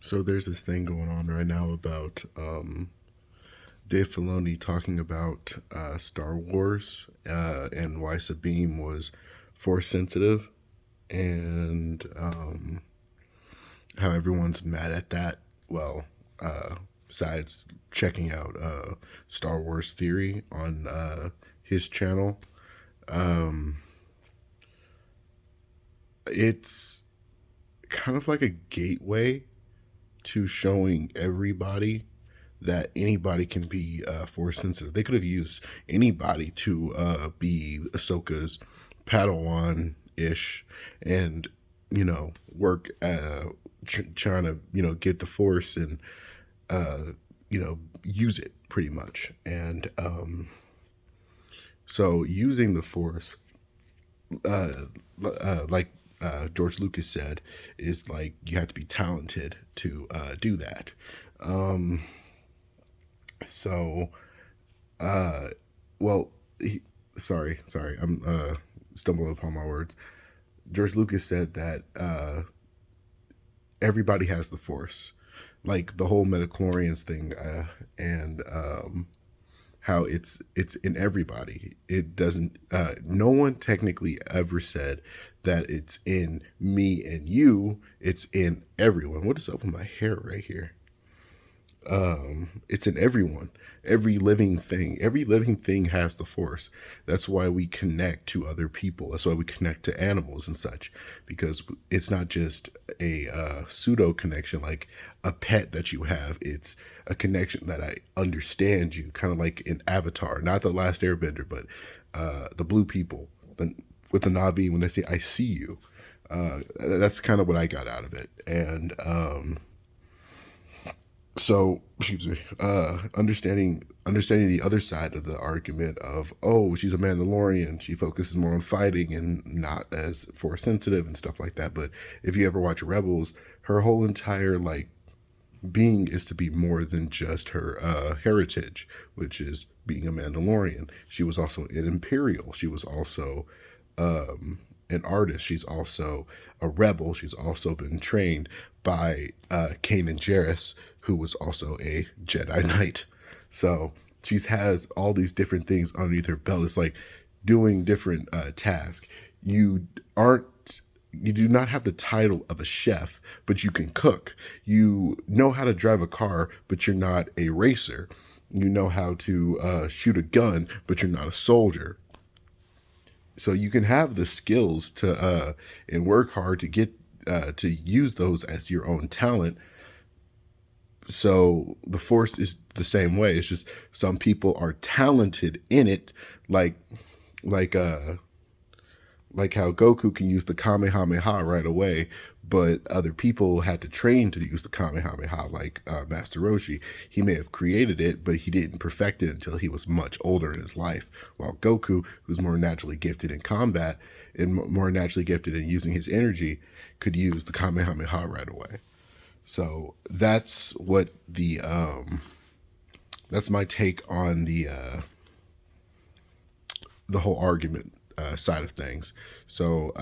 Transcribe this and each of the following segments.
So there's this thing going on right now about Dave Filoni talking about Star Wars and why Sabine was force sensitive, and how everyone's mad at that. Well, besides checking out Star Wars Theory on his channel, um, it's kind of like a gateway to showing everybody that anybody can be force sensitive. They could have used anybody to be Ahsoka's Padawan ish, and work trying to get the force and use it pretty much. And so using the force, uh, like George Lucas said, is like you have to be talented to do that. Um, so, uh, well, sorry, I'm stumbling upon my words. George Lucas said that everybody has the Force, like the whole Metachlorians thing, and how it's in everybody. It doesn't. No one technically ever said that it's in me and you. It's in everyone. What is up with my hair right here? It's in everyone. Every living thing has the force. That's why we connect to other people. That's why we connect to animals and such, because it's not just a pseudo connection like a pet that you have. It's a connection that I understand you, kind of like in Avatar, not the Last Airbender, but the blue people, with the Navi, when they say I see you. That's kind of what I got out of it. And so, excuse me, understanding the other side of the argument of, oh, she's a Mandalorian, she focuses more on fighting and not as force sensitive and stuff like that. But if you ever watch Rebels, her whole entire like being is to be more than just her heritage, which is being a Mandalorian. She was also an Imperial. She was also an artist. She's also a rebel. She's also been trained by Kanan Jarrus, who was also a Jedi Knight. So she has all these different things underneath her belt. It's like doing different tasks. You do not have the title of a chef, but you can cook. You know how to drive a car, but you're not a racer. You know how to shoot a gun, but you're not a soldier. So you can have the skills to and work hard to get to use those as your own talent. So the force is the same way. It's just some people are talented in it, like like uh like how Goku can use the Kamehameha right away, but other people had to train to use the Kamehameha, like Master Roshi. He may have created it, but he didn't perfect it until he was much older in his life. While Goku, who's more naturally gifted in combat and more naturally gifted in using his energy, could use the Kamehameha right away. So that's my take on the whole argument side of things. So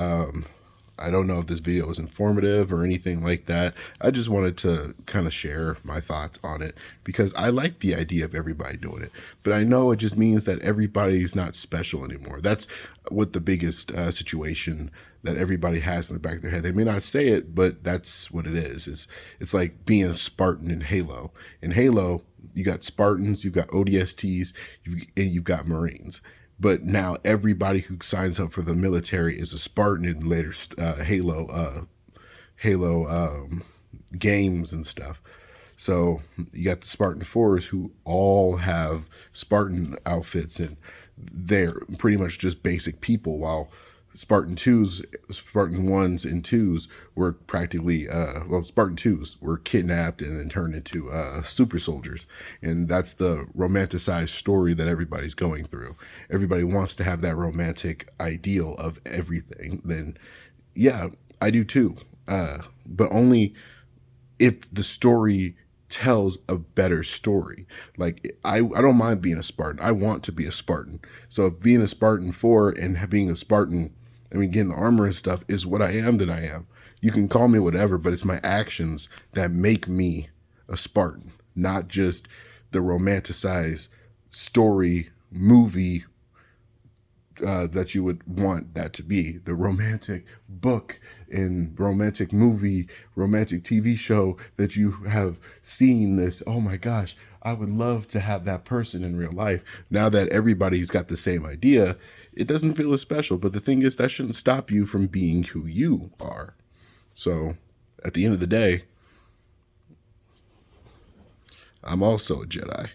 I don't know if this video is informative or anything like that. I just wanted to kind of share my thoughts on it because I like the idea of everybody doing it. But I know it just means that everybody's not special anymore. That's what the biggest situation that everybody has in the back of their head. They may not say it, but that's what it is. It's like being a Spartan in Halo. In Halo, you got Spartans, you've got ODSTs, and you've got Marines. But now everybody who signs up for the military is a Spartan in later Halo games and stuff. So you got the Spartan 4s who all have Spartan outfits, and they're pretty much just basic people, while Spartan 1s and 2s were practically, Spartan 2s were kidnapped and then turned into super soldiers. And that's the romanticized story that everybody's going through. Everybody wants to have that romantic ideal of everything. Then, yeah, I do too. But only if the story tells a better story. Like I don't mind being a Spartan. I want to be a Spartan. So if being a Spartan 4 and being a Spartan, I mean, getting the armor and stuff is what I am, then I am. You can call me whatever, but it's my actions that make me a Spartan, not just the romanticized story movie that you would want that to be. The romantic book and romantic movie, romantic TV show that you have seen this, oh my gosh, I would love to have that person in real life. Now that everybody's got the same idea, it doesn't feel as special. But the thing is, that shouldn't stop you from being who you are. So at the end of the day, I'm also a Jedi.